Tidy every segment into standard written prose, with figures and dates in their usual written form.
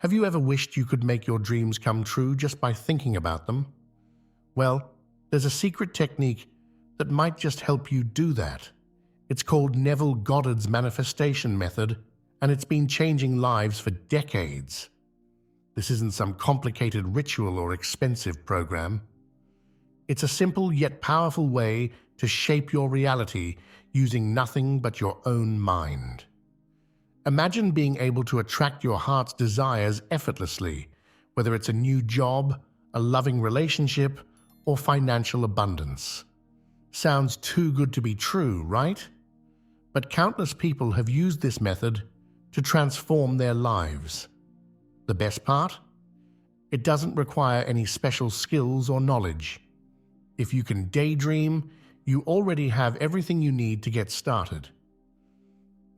Have you ever wished you could make your dreams come true just by thinking about them? Well, there's a secret technique that might just help you do that. It's called Neville Goddard's manifestation method, and it's been changing lives for decades. This isn't some complicated ritual or expensive program. It's a simple yet powerful way to shape your reality using nothing but your own mind. Imagine being able to attract your heart's desires effortlessly, whether it's a new job, a loving relationship, or financial abundance. Sounds too good to be true, right? But countless people have used this method to transform their lives. The best part? It doesn't require any special skills or knowledge. If you can daydream, you already have everything you need to get started.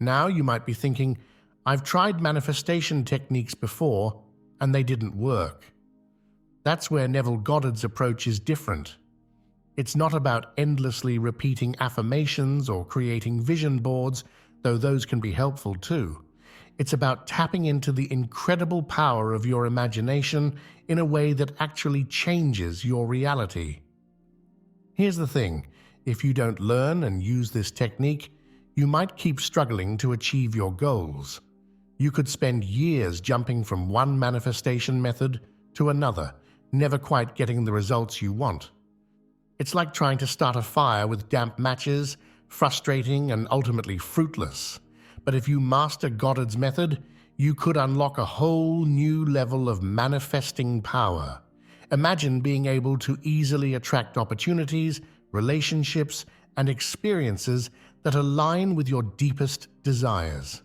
Now you might be thinking, I've tried manifestation techniques before and they didn't work. That's where Neville Goddard's approach is different. It's not about endlessly repeating affirmations or creating vision boards, though those can be helpful too. It's about tapping into the incredible power of your imagination in a way that actually changes your reality. Here's the thing, if you don't learn and use this technique, you might keep struggling to achieve your goals. You could spend years jumping from one manifestation method to another, never quite getting the results you want. It's like trying to start a fire with damp matches, frustrating and ultimately fruitless. But if you master Goddard's method, you could unlock a whole new level of manifesting power. Imagine being able to easily attract opportunities, relationships, and experiences that align with your deepest desires.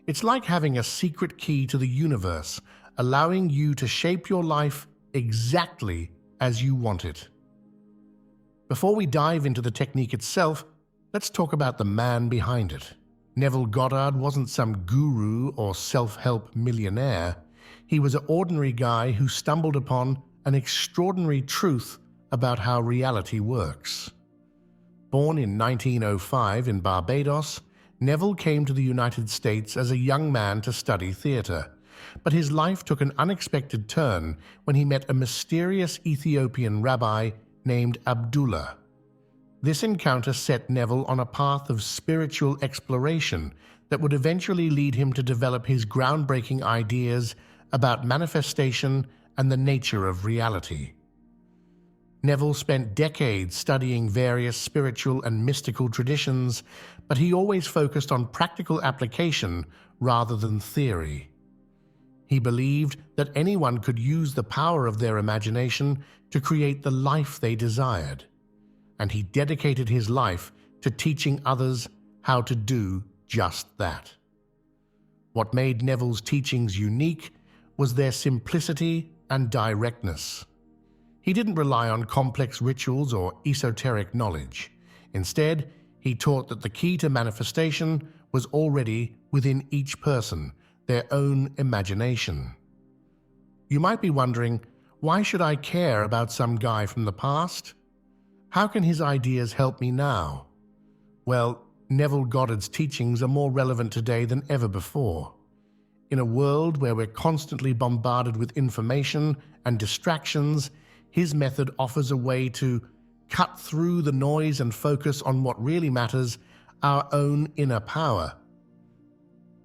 It's like having a secret key to the universe, allowing you to shape your life exactly as you want it. Before we dive into the technique itself, let's talk about the man behind it. Neville Goddard wasn't some guru or self-help millionaire. He was an ordinary guy who stumbled upon an extraordinary truth about how reality works. Born in 1905 in Barbados, Neville came to the United States as a young man to study theatre. But his life took an unexpected turn when he met a mysterious Ethiopian rabbi named Abdullah. This encounter set Neville on a path of spiritual exploration that would eventually lead him to develop his groundbreaking ideas about manifestation and the nature of reality. Neville spent decades studying various spiritual and mystical traditions, but he always focused on practical application rather than theory. He believed that anyone could use the power of their imagination to create the life they desired, and he dedicated his life to teaching others how to do just that. What made Neville's teachings unique was their simplicity and directness. He didn't rely on complex rituals or esoteric knowledge. Instead, he taught that the key to manifestation was already within each person, their own imagination. You might be wondering, why should I care about some guy from the past? How can his ideas help me now? Well, Neville Goddard's teachings are more relevant today than ever before. In a world where we're constantly bombarded with information and distractions, his method offers a way to cut through the noise and focus on what really matters, our own inner power.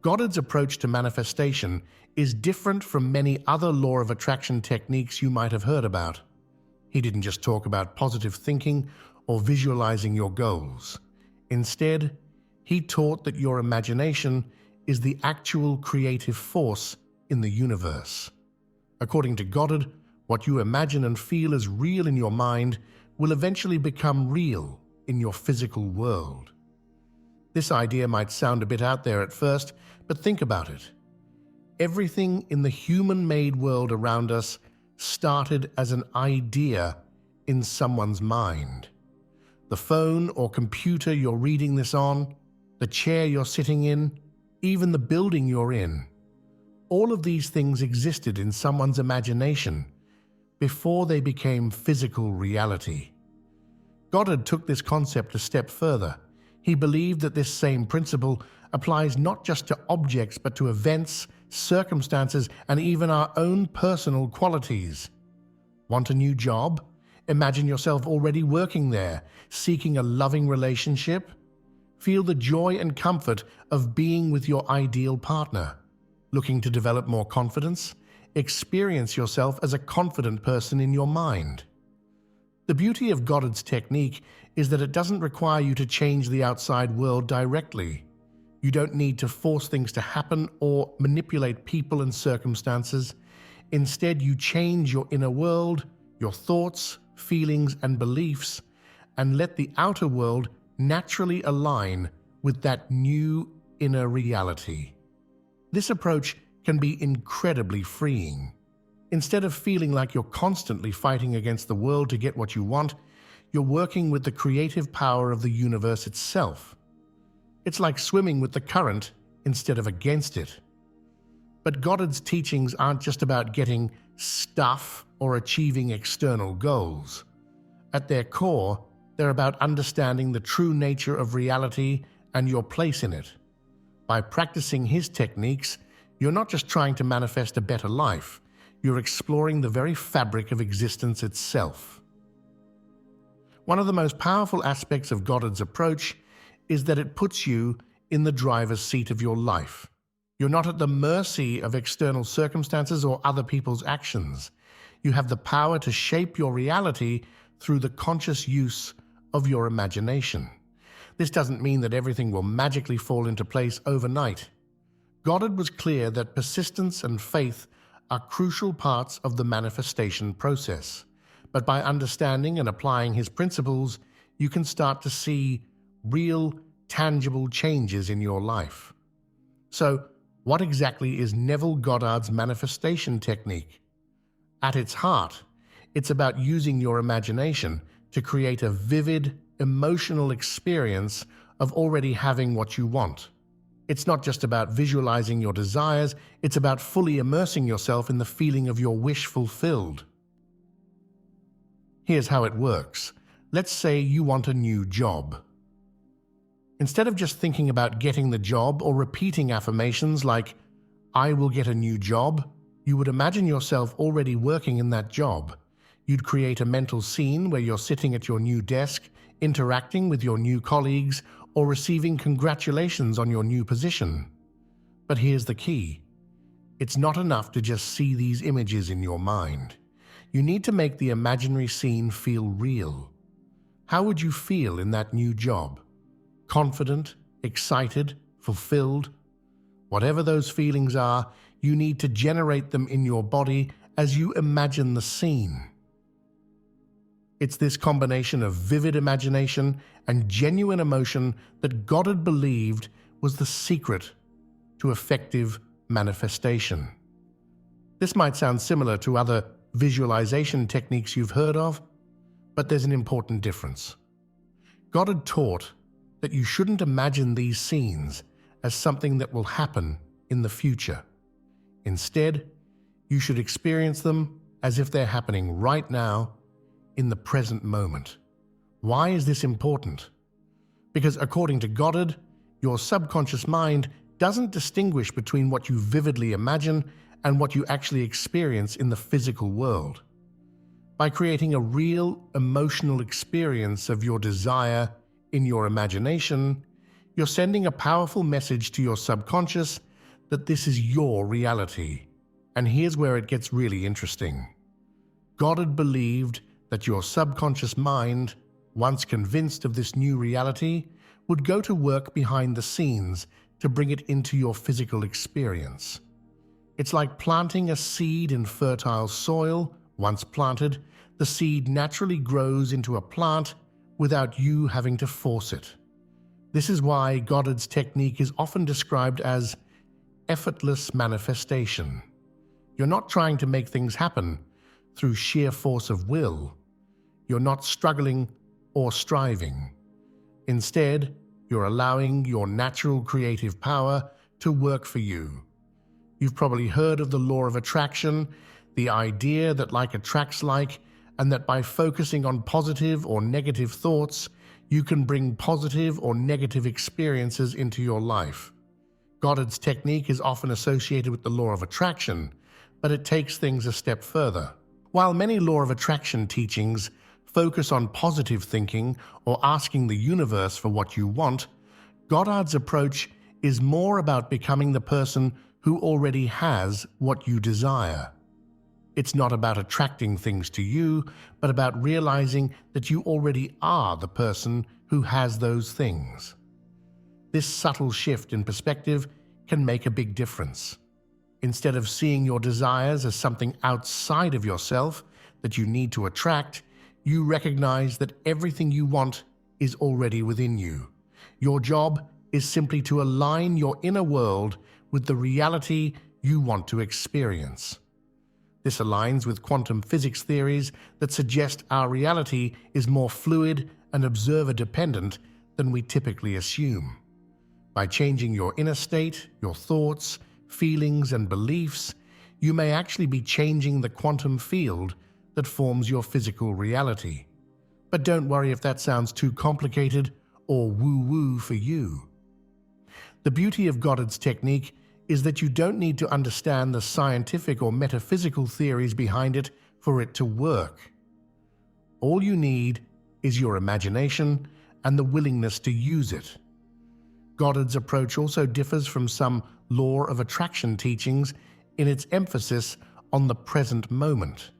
Goddard's approach to manifestation is different from many other law of attraction techniques you might have heard about. He didn't just talk about positive thinking or visualizing your goals. Instead, he taught that your imagination is the actual creative force in the universe. According to Goddard, what you imagine and feel as real in your mind will eventually become real in your physical world. This idea might sound a bit out there at first, but think about it. Everything in the human-made world around us started as an idea in someone's mind. The phone or computer you're reading this on, the chair you're sitting in, even the building you're in. All of these things existed in someone's imagination before they became physical reality. Goddard took this concept a step further. He believed that this same principle applies not just to objects but to events, circumstances, and even our own personal qualities. Want a new job? Imagine yourself already working there, seeking a loving relationship. Feel the joy and comfort of being with your ideal partner. Looking to develop more confidence? Experience yourself as a confident person in your mind. The beauty of Goddard's technique is that it doesn't require you to change the outside world directly. You don't need to force things to happen or manipulate people and circumstances. Instead, you change your inner world, your thoughts, feelings, and beliefs, and let the outer world naturally align with that new inner reality. This approach can be incredibly freeing. Instead of feeling like you're constantly fighting against the world to get what you want, you're working with the creative power of the universe itself. It's like swimming with the current instead of against it. But Goddard's teachings aren't just about getting stuff or achieving external goals. At their core, they're about understanding the true nature of reality and your place in it. By practicing his techniques, you're not just trying to manifest a better life, you're exploring the very fabric of existence itself. One of the most powerful aspects of Goddard's approach is that it puts you in the driver's seat of your life. You're not at the mercy of external circumstances or other people's actions. You have the power to shape your reality through the conscious use of your imagination. This doesn't mean that everything will magically fall into place overnight. Goddard was clear that persistence and faith are crucial parts of the manifestation process. But by understanding and applying his principles, you can start to see real, tangible changes in your life. So, what exactly is Neville Goddard's manifestation technique? At its heart, it's about using your imagination to create a vivid, emotional experience of already having what you want. It's not just about visualizing your desires, it's about fully immersing yourself in the feeling of your wish fulfilled. Here's how it works. Let's say you want a new job. Instead of just thinking about getting the job or repeating affirmations like, "I will get a new job," you would imagine yourself already working in that job. You'd create a mental scene where you're sitting at your new desk, interacting with your new colleagues, or receiving congratulations on your new position. But here's the key. It's not enough to just see these images in your mind. You need to make the imaginary scene feel real. How would you feel in that new job? Confident, excited, fulfilled? Whatever those feelings are, you need to generate them in your body as you imagine the scene. It's this combination of vivid imagination and genuine emotion that Goddard believed was the secret to effective manifestation. This might sound similar to other visualization techniques you've heard of, but there's an important difference. Goddard taught that you shouldn't imagine these scenes as something that will happen in the future. Instead, you should experience them as if they're happening right now, in the present moment. Why is this important? Because according to Goddard, your subconscious mind doesn't distinguish between what you vividly imagine and what you actually experience in the physical world. By creating a real emotional experience of your desire in your imagination, you're sending a powerful message to your subconscious that this is your reality. And here's where it gets really interesting. Goddard believed that your subconscious mind, once convinced of this new reality, would go to work behind the scenes to bring it into your physical experience. It's like planting a seed in fertile soil. Once planted, the seed naturally grows into a plant without you having to force it. This is why Goddard's technique is often described as effortless manifestation. You're not trying to make things happen through sheer force of will. You're not struggling or striving. Instead, you're allowing your natural creative power to work for you. You've probably heard of the law of attraction, the idea that like attracts like, and that by focusing on positive or negative thoughts, you can bring positive or negative experiences into your life. Goddard's technique is often associated with the law of attraction, but it takes things a step further. While many law of attraction teachings focus on positive thinking or asking the universe for what you want, Goddard's approach is more about becoming the person who already has what you desire. It's not about attracting things to you, but about realizing that you already are the person who has those things. This subtle shift in perspective can make a big difference. Instead of seeing your desires as something outside of yourself that you need to attract, you recognize that everything you want is already within you. Your job is simply to align your inner world with the reality you want to experience. This aligns with quantum physics theories that suggest our reality is more fluid and observer-dependent than we typically assume. By changing your inner state, your thoughts, feelings, and beliefs, you may actually be changing the quantum field that forms your physical reality. But don't worry if that sounds too complicated or woo-woo for you. The beauty of Goddard's technique is that you don't need to understand the scientific or metaphysical theories behind it for it to work. All you need is your imagination and the willingness to use it. Goddard's approach also differs from some law of attraction teachings in its emphasis on the present moment.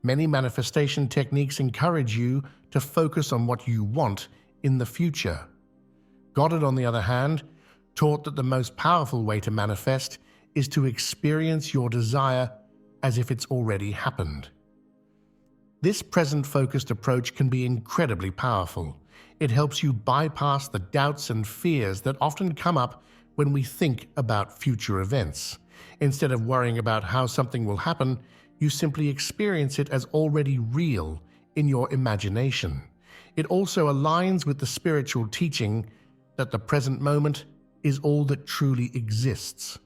Many manifestation techniques encourage you to focus on what you want in the future. Goddard, on the other hand, taught that the most powerful way to manifest is to experience your desire as if it's already happened. This present-focused approach can be incredibly powerful. It helps you bypass the doubts and fears that often come up when we think about future events. Instead of worrying about how something will happen, you simply experience it as already real in your imagination. It also aligns with the spiritual teaching that the present moment is all that truly exists.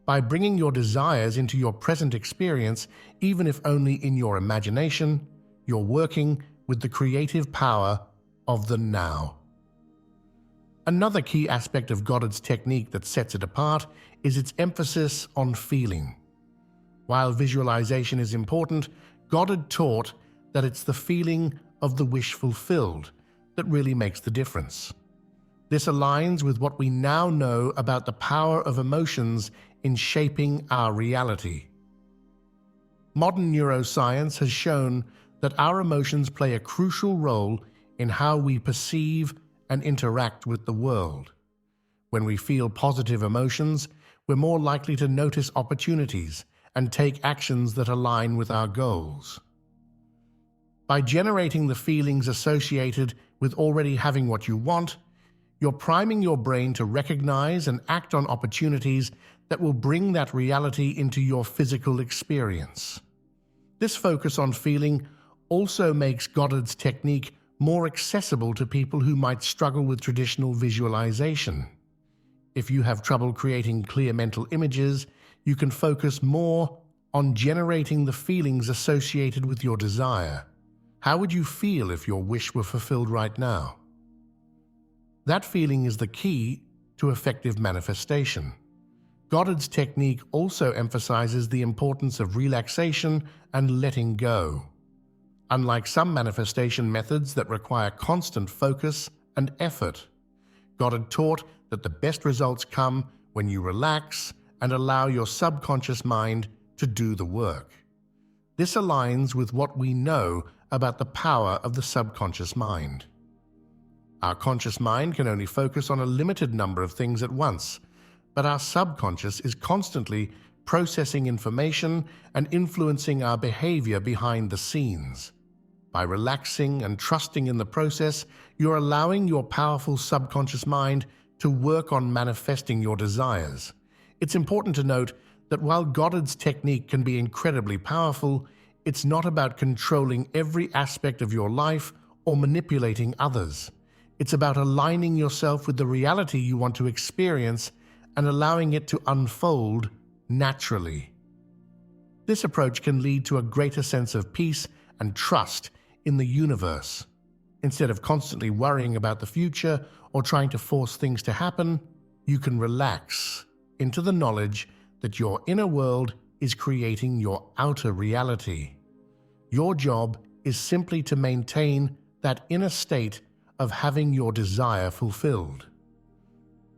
By bringing your desires into your present experience, even if only in your imagination, you're working with the creative power of the now. Another key aspect of Goddard's technique that sets it apart is its emphasis on feeling. While visualization is important, Goddard taught that it's the feeling of the wish fulfilled that really makes the difference. This aligns with what we now know about the power of emotions in shaping our reality. Modern neuroscience has shown that our emotions play a crucial role in how we perceive and interact with the world. When we feel positive emotions, we're more likely to notice opportunities and take actions that align with our goals. By generating the feelings associated with already having what you want, you're priming your brain to recognize and act on opportunities that will bring that reality into your physical experience. This focus on feeling also makes Goddard's technique more accessible to people who might struggle with traditional visualization. If you have trouble creating clear mental images, you can focus more on generating the feelings associated with your desire. How would you feel if your wish were fulfilled right now? That feeling is the key to effective manifestation. Goddard's technique also emphasizes the importance of relaxation and letting go. Unlike some manifestation methods that require constant focus and effort, Goddard taught that the best results come when you relax and allow your subconscious mind to do the work. This aligns with what we know about the power of the subconscious mind. Our conscious mind can only focus on a limited number of things at once, but our subconscious is constantly processing information and influencing our behavior behind the scenes. By relaxing and trusting in the process, you're allowing your powerful subconscious mind to work on manifesting your desires. It's important to note that while Goddard's technique can be incredibly powerful, it's not about controlling every aspect of your life or manipulating others. It's about aligning yourself with the reality you want to experience and allowing it to unfold naturally. This approach can lead to a greater sense of peace and trust in the universe. Instead of constantly worrying about the future or trying to force things to happen, you can relax into the knowledge that your inner world is creating your outer reality. Your job is simply to maintain that inner state of having your desire fulfilled.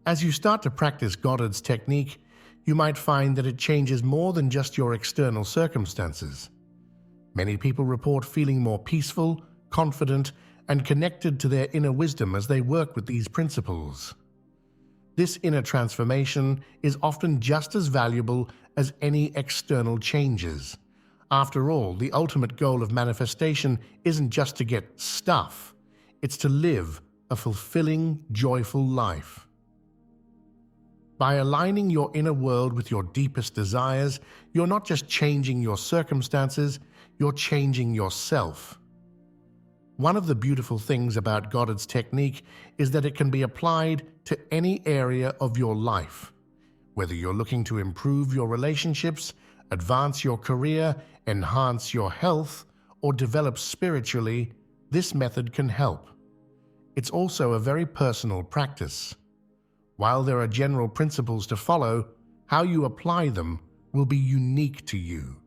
As you start to practice Goddard's technique, you might find that it changes more than just your external circumstances. Many people report feeling more peaceful, confident, and connected to their inner wisdom as they work with these principles. This inner transformation is often just as valuable as any external changes. After all, the ultimate goal of manifestation isn't just to get stuff, it's to live a fulfilling, joyful life. By aligning your inner world with your deepest desires, you're not just changing your circumstances, you're changing yourself. One of the beautiful things about Goddard's technique is that it can be applied to any area of your life. Whether you're looking to improve your relationships, advance your career, enhance your health, or develop spiritually, this method can help. It's also a very personal practice. While there are general principles to follow, how you apply them will be unique to you.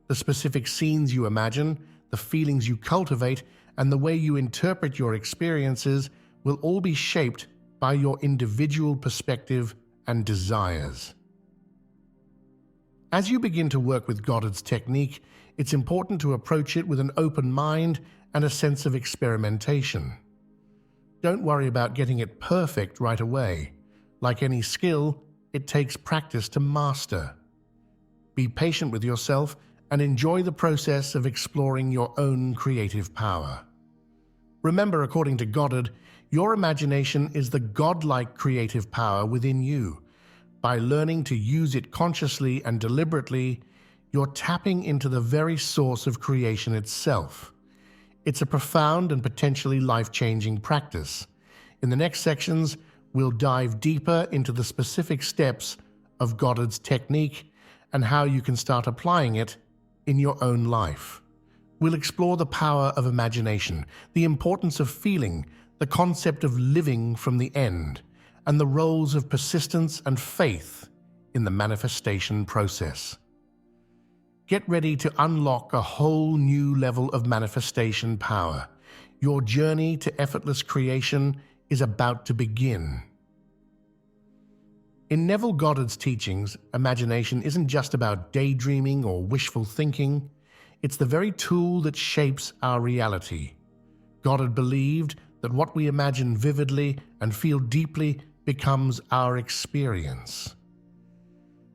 The specific scenes you imagine, the feelings you cultivate, and the way you interpret your experiences will all be shaped by your individual perspective and desires. As you begin to work with Goddard's technique, it's important to approach it with an open mind and a sense of experimentation. Don't worry about getting it perfect right away. Like any skill, it takes practice to master. Be patient with yourself and enjoy the process of exploring your own creative power. Remember, according to Goddard, your imagination is the godlike creative power within you. By learning to use it consciously and deliberately, you're tapping into the very source of creation itself. It's a profound and potentially life-changing practice. In the next sections, we'll dive deeper into the specific steps of Goddard's technique and how you can start applying it in your own life. We'll explore the power of imagination, the importance of feeling, the concept of living from the end, and the roles of persistence and faith in the manifestation process. Get ready to unlock a whole new level of manifestation power. Your journey to effortless creation is about to begin. In Neville Goddard's teachings, imagination isn't just about daydreaming or wishful thinking. It's the very tool that shapes our reality. Goddard believed that what we imagine vividly and feel deeply becomes our experience.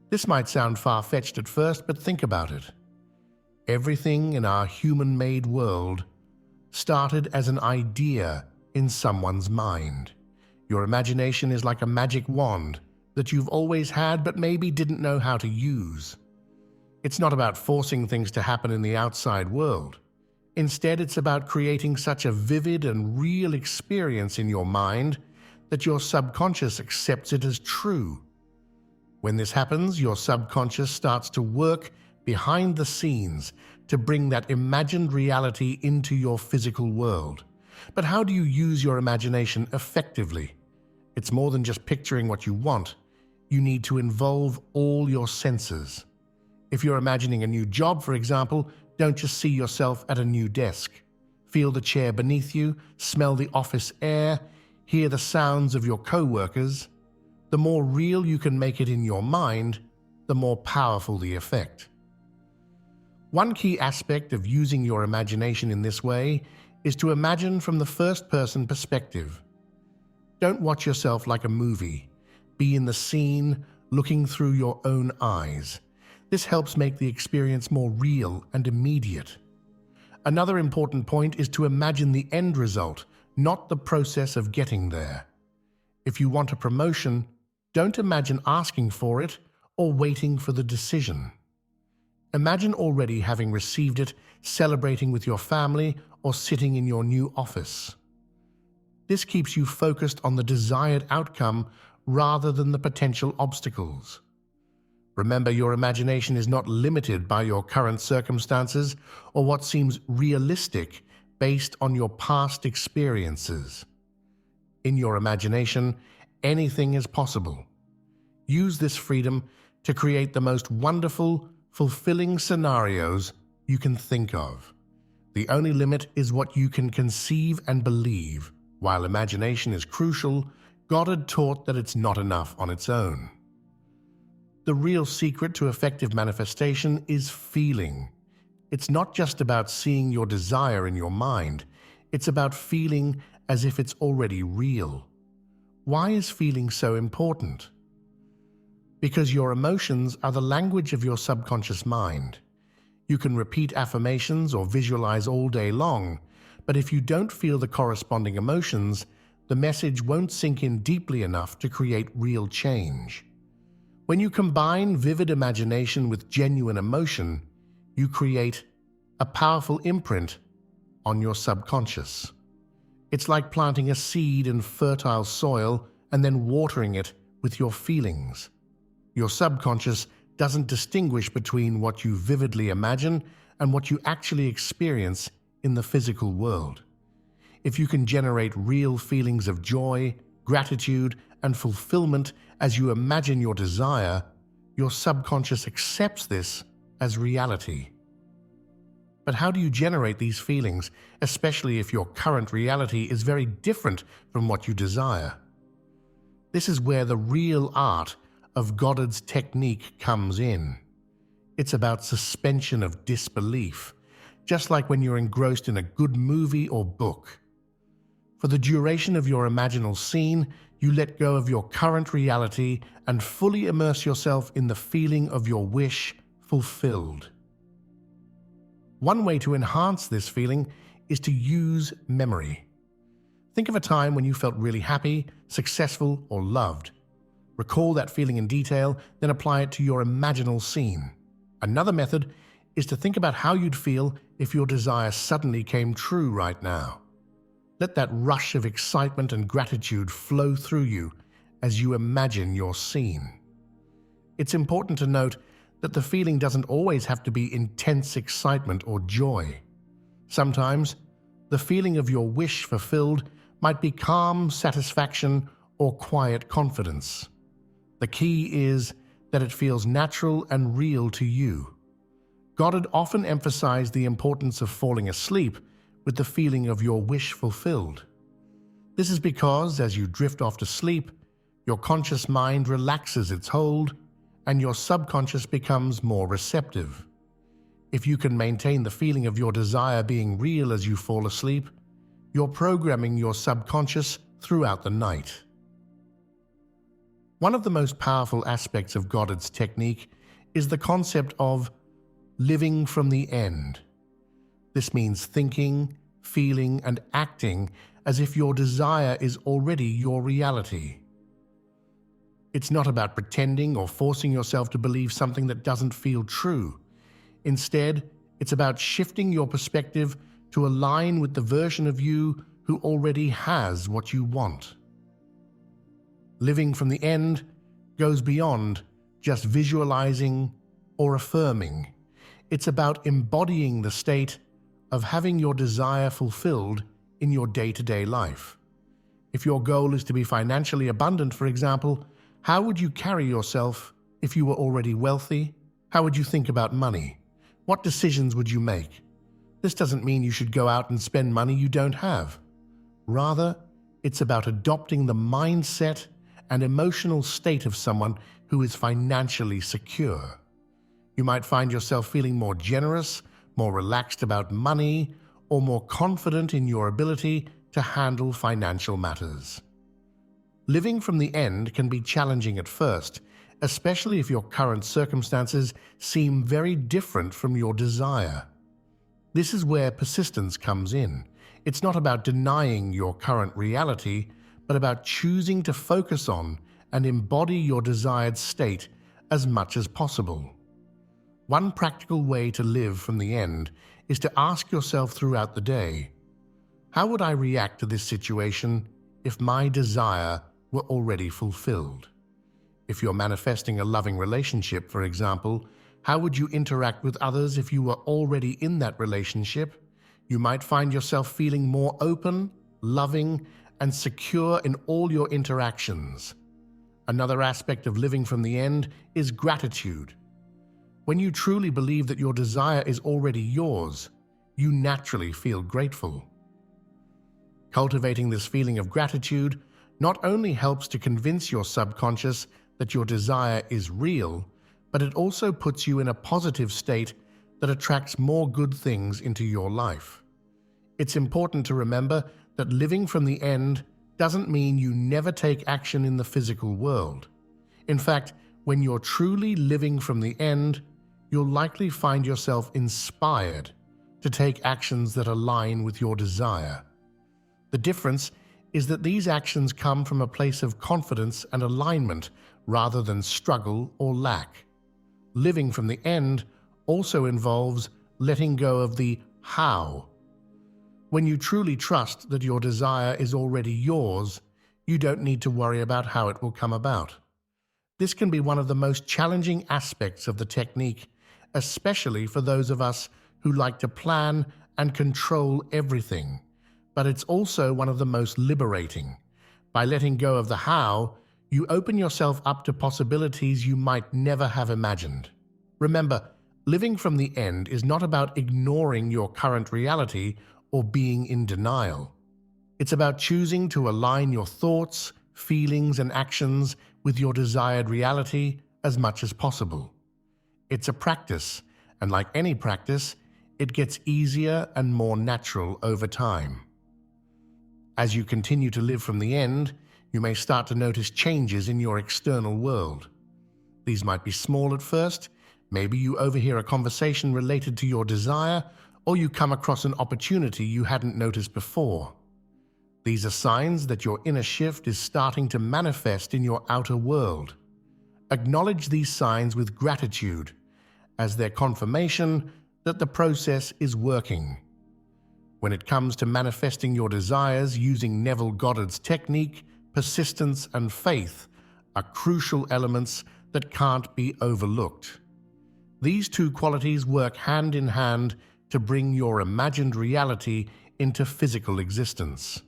This might sound far-fetched at first, but think about it. Everything in our human-made world started as an idea in someone's mind. Your imagination is like a magic wand that you've always had but maybe didn't know how to use. It's not about forcing things to happen in the outside world. Instead, it's about creating such a vivid and real experience in your mind that your subconscious accepts it as true. When this happens, your subconscious starts to work behind the scenes to bring that imagined reality into your physical world. But how do you use your imagination effectively? It's more than just picturing what you want. You need to involve all your senses. If you're imagining a new job, for example, don't just see yourself at a new desk. Feel the chair beneath you, smell the office air, hear the sounds of your co-workers. The more real you can make it in your mind, the more powerful the effect. One key aspect of using your imagination in this way is to imagine from the first-person perspective. Don't watch yourself like a movie. Be in the scene, looking through your own eyes. This helps make the experience more real and immediate. Another important point is to imagine the end result, not the process of getting there. If you want a promotion, don't imagine asking for it or waiting for the decision. Imagine already having received it, celebrating with your family, or sitting in your new office. This keeps you focused on the desired outcome rather than the potential obstacles. Remember, your imagination is not limited by your current circumstances or what seems realistic based on your past experiences. In your imagination, anything is possible. Use this freedom to create the most wonderful, fulfilling scenarios you can think of. The only limit is what you can conceive and believe. While imagination is crucial, Goddard taught that it's not enough on its own. The real secret to effective manifestation is feeling. It's not just about seeing your desire in your mind. It's about feeling as if it's already real. Why is feeling so important? Because your emotions are the language of your subconscious mind. You can repeat affirmations or visualize all day long, but if you don't feel the corresponding emotions, the message won't sink in deeply enough to create real change. When you combine vivid imagination with genuine emotion, you create a powerful imprint on your subconscious. It's like planting a seed in fertile soil and then watering it with your feelings. Your subconscious doesn't distinguish between what you vividly imagine and what you actually experience in the physical world. If you can generate real feelings of joy, gratitude, and fulfillment as you imagine your desire, your subconscious accepts this as reality. But how do you generate these feelings, especially if your current reality is very different from what you desire? This is where the real art of Goddard's technique comes in. It's about suspension of disbelief, just like when you're engrossed in a good movie or book. For the duration of your imaginal scene, you let go of your current reality and fully immerse yourself in the feeling of your wish fulfilled. One way to enhance this feeling is to use memory. Think of a time when you felt really happy, successful, or loved. Recall that feeling in detail, then apply it to your imaginal scene. Another method is to think about how you'd feel if your desire suddenly came true right now. Let that rush of excitement and gratitude flow through you as you imagine your scene. It's important to note that the feeling doesn't always have to be intense excitement or joy. Sometimes, the feeling of your wish fulfilled might be calm satisfaction or quiet confidence. The key is that it feels natural and real to you. Goddard often emphasized the importance of falling asleep with the feeling of your wish fulfilled. This is because, as you drift off to sleep, your conscious mind relaxes its hold and your subconscious becomes more receptive. If you can maintain the feeling of your desire being real as you fall asleep, you're programming your subconscious throughout the night. One of the most powerful aspects of Goddard's technique is the concept of living from the end. This means thinking, feeling, and acting as if your desire is already your reality. It's not about pretending or forcing yourself to believe something that doesn't feel true. Instead, it's about shifting your perspective to align with the version of you who already has what you want. Living from the end goes beyond just visualizing or affirming. It's about embodying the state of having your desire fulfilled in your day-to-day life. If your goal is to be financially abundant, for example, how would you carry yourself if you were already wealthy? How would you think about money? What decisions would you make? This doesn't mean you should go out and spend money you don't have. Rather, it's about adopting the mindset and emotional state of someone who is financially secure. You might find yourself feeling more generous, more relaxed about money, or more confident in your ability to handle financial matters. Living from the end can be challenging at first, especially if your current circumstances seem very different from your desire. This is where persistence comes in. It's not about denying your current reality, but about choosing to focus on and embody your desired state as much as possible. One practical way to live from the end is to ask yourself throughout the day, how would I react to this situation if my desire were already fulfilled? If you're manifesting a loving relationship, for example, how would you interact with others if you were already in that relationship? You might find yourself feeling more open, loving, and secure in all your interactions. Another aspect of living from the end is gratitude. When you truly believe that your desire is already yours, you naturally feel grateful. Cultivating this feeling of gratitude not only helps to convince your subconscious that your desire is real, but it also puts you in a positive state that attracts more good things into your life. It's important to remember that living from the end doesn't mean you never take action in the physical world. In fact, when you're truly living from the end, you'll likely find yourself inspired to take actions that align with your desire. The difference is that these actions come from a place of confidence and alignment rather than struggle or lack. Living from the end also involves letting go of the how. When you truly trust that your desire is already yours, you don't need to worry about how it will come about. This can be one of the most challenging aspects of the technique, especially for those of us who like to plan and control everything. But it's also one of the most liberating. By letting go of the how, you open yourself up to possibilities you might never have imagined. Remember, living from the end is not about ignoring your current reality or being in denial. It's about choosing to align your thoughts, feelings, and actions with your desired reality as much as possible. It's a practice, and like any practice, it gets easier and more natural over time. As you continue to live from the end, you may start to notice changes in your external world. These might be small at first. Maybe you overhear a conversation related to your desire, or you come across an opportunity you hadn't noticed before. These are signs that your inner shift is starting to manifest in your outer world. Acknowledge these signs with gratitude, as their confirmation that the process is working. When it comes to manifesting your desires using Neville Goddard's technique, persistence and faith are crucial elements that can't be overlooked. These two qualities work hand in hand to bring your imagined reality into physical existence.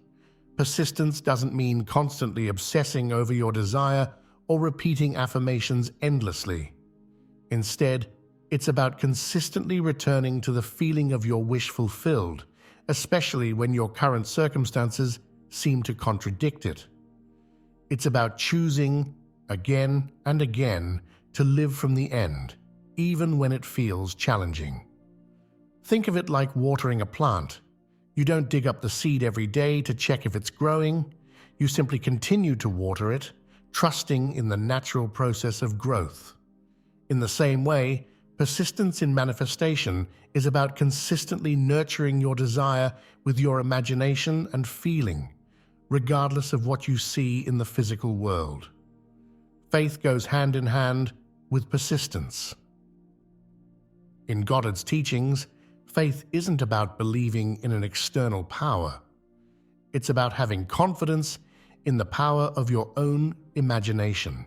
Persistence doesn't mean constantly obsessing over your desire or repeating affirmations endlessly. Instead, it's about consistently returning to the feeling of your wish fulfilled, especially when your current circumstances seem to contradict it. It's about choosing, again and again, to live from the end, even when it feels challenging. Think of it like watering a plant. You don't dig up the seed every day to check if it's growing. You simply continue to water it, trusting in the natural process of growth. In the same way, persistence in manifestation is about consistently nurturing your desire with your imagination and feeling, regardless of what you see in the physical world. Faith goes hand in hand with persistence. In Goddard's teachings, faith isn't about believing in an external power. It's about having confidence in the power of your own imagination.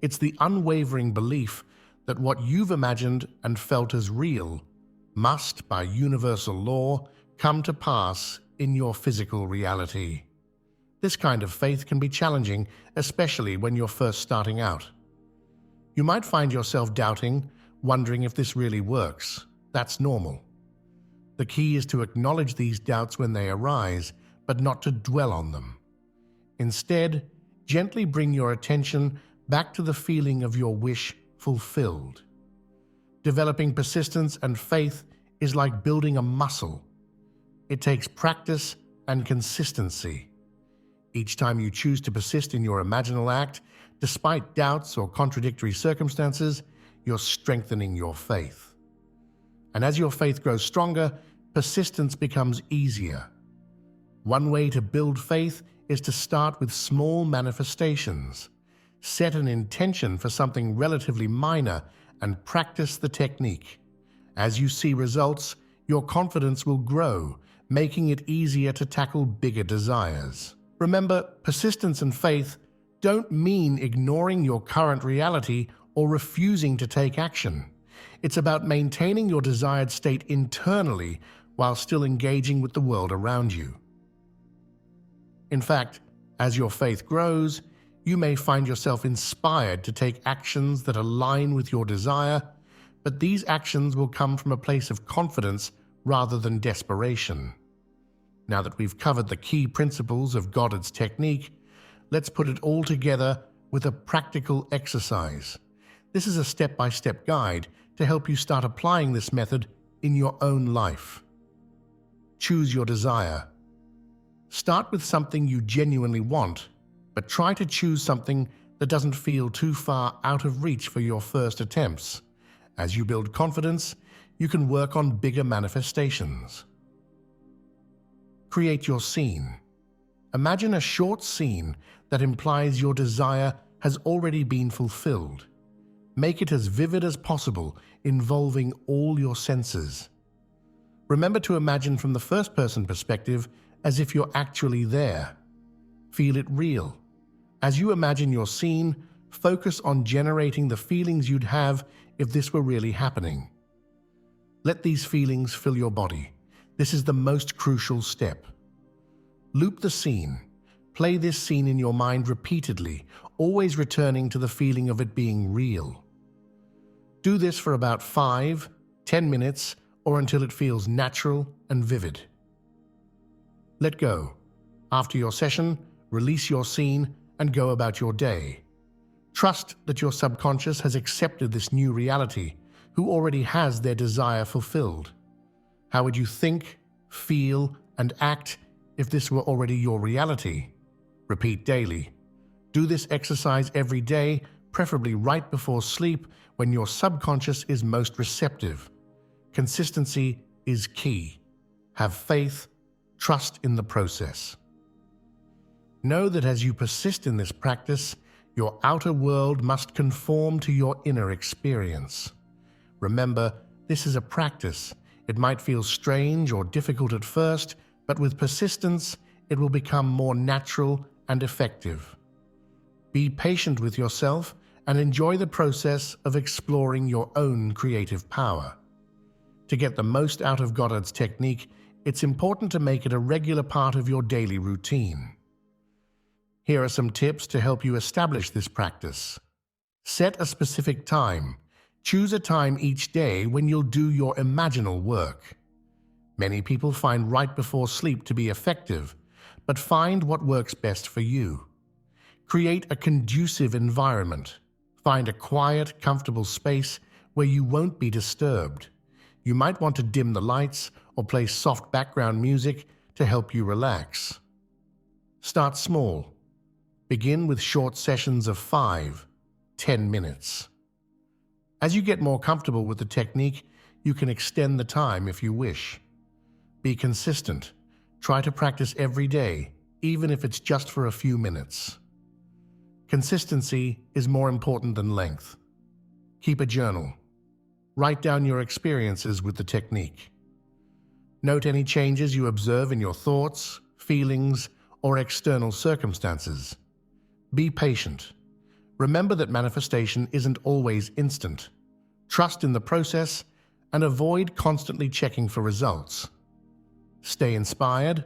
It's the unwavering belief that what you've imagined and felt as real must, by universal law, come to pass in your physical reality. This kind of faith can be challenging, especially when you're first starting out. You might find yourself doubting, wondering if this really works. That's normal. The key is to acknowledge these doubts when they arise, but not to dwell on them. Instead, gently bring your attention back to the feeling of your wish fulfilled. Developing persistence and faith is like building a muscle. It takes practice and consistency. Each time you choose to persist in your imaginal act, despite doubts or contradictory circumstances, you're strengthening your faith. And as your faith grows stronger, persistence becomes easier. One way to build faith is to start with small manifestations. Set an intention for something relatively minor and practice the technique. As you see results, your confidence will grow, making it easier to tackle bigger desires. Remember, persistence and faith don't mean ignoring your current reality or refusing to take action. It's about maintaining your desired state internally while still engaging with the world around you. In fact, as your faith grows, You may find yourself inspired to take actions that align with your desire, but these actions will come from a place of confidence rather than desperation. Now that we've covered the key principles of Goddard's technique, let's put it all together with a practical exercise. This is a step-by-step guide to help you start applying this method in your own life. Choose your desire. Start with something you genuinely want, but try to choose something that doesn't feel too far out of reach for your first attempts. As you build confidence, you can work on bigger manifestations. Create your scene. Imagine a short scene that implies your desire has already been fulfilled. Make it as vivid as possible, involving all your senses. Remember to imagine from the first-person perspective as if you're actually there. Feel it real. As you imagine your scene, focus on generating the feelings you'd have if this were really happening. Let these feelings fill your body. This is the most crucial step. Loop the scene. Play this scene in your mind repeatedly, always returning to the feeling of it being real. Do this for about 5-10 minutes or until it feels natural and vivid. Let go. After your session, release your scene and go about your day. Trust that your subconscious has accepted this new reality, who already has their desire fulfilled. How would you think, feel, and act if this were already your reality? Repeat daily. Do this exercise every day, preferably right before sleep when your subconscious is most receptive. Consistency is key. Have faith, trust in the process. Know that as you persist in this practice, your outer world must conform to your inner experience. Remember, this is a practice. It might feel strange or difficult at first, but with persistence, it will become more natural and effective. Be patient with yourself and enjoy the process of exploring your own creative power. To get the most out of Goddard's technique, it's important to make it a regular part of your daily routine. Here are some tips to help you establish this practice. Set a specific time. Choose a time each day when you'll do your imaginal work. Many people find right before sleep to be effective, but find what works best for you. Create a conducive environment. Find a quiet, comfortable space where you won't be disturbed. You might want to dim the lights or play soft background music to help you relax. Start small. Begin with short sessions of 5-10 minutes. As you get more comfortable with the technique, you can extend the time if you wish. Be consistent. Try to practice every day, even if it's just for a few minutes. Consistency is more important than length. Keep a journal. Write down your experiences with the technique. Note any changes you observe in your thoughts, feelings, or external circumstances. Be patient. Remember that manifestation isn't always instant. Trust in the process and avoid constantly checking for results. Stay inspired,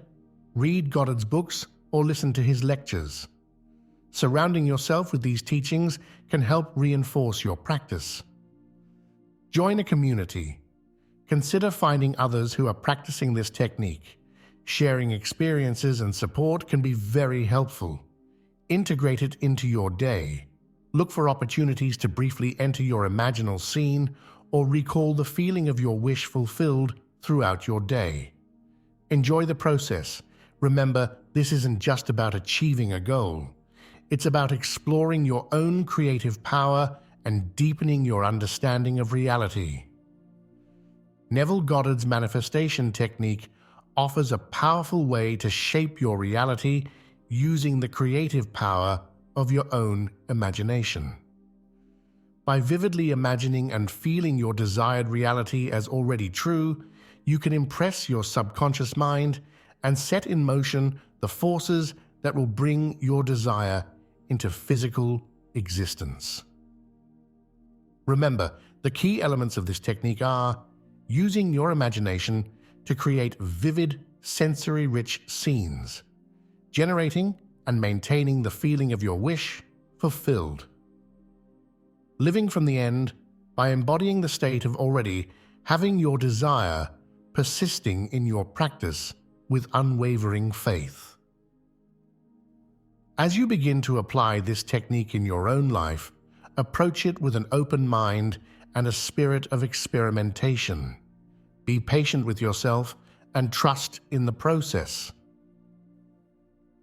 read Goddard's books, or listen to his lectures. Surrounding yourself with these teachings can help reinforce your practice. Join a community. Consider finding others who are practicing this technique. Sharing experiences and support can be very helpful. Integrate it into your day. Look for opportunities to briefly enter your imaginal scene or recall the feeling of your wish fulfilled throughout your day. Enjoy the process. Remember, this isn't just about achieving a goal. It's about exploring your own creative power and deepening your understanding of reality. Neville Goddard's manifestation technique offers a powerful way to shape your reality using the creative power of your own imagination. By vividly imagining and feeling your desired reality as already true, you can impress your subconscious mind and set in motion the forces that will bring your desire into physical existence. Remember, the key elements of this technique are using your imagination to create vivid, sensory-rich scenes, generating and maintaining the feeling of your wish, fulfilled. Living from the end by embodying the state of already having your desire, persisting in your practice with unwavering faith. As you begin to apply this technique in your own life, approach it with an open mind and a spirit of experimentation. Be patient with yourself and trust in the process.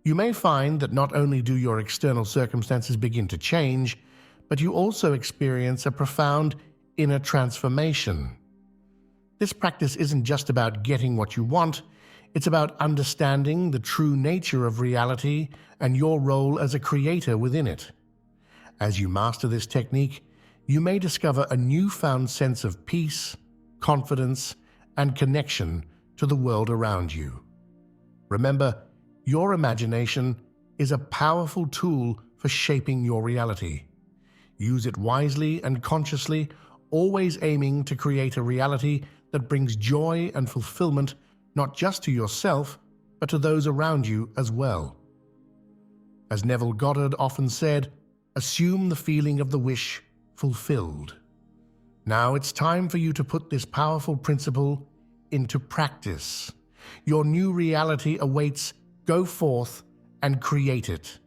You may find that not only do your external circumstances begin to change, but you also experience a profound inner transformation. This practice isn't just about getting what you want, it's about understanding the true nature of reality and your role as a creator within it. As you master this technique, you may discover a newfound sense of peace, confidence, and connection to the world around you. Remember, your imagination is a powerful tool for shaping your reality. Use it wisely and consciously, always aiming to create a reality that brings joy and fulfillment not just to yourself, but to those around you as well. As Neville Goddard often said, assume the feeling of the wish fulfilled. Now it's time for you to put this powerful principle into practice. Your new reality awaits. Go forth and create it.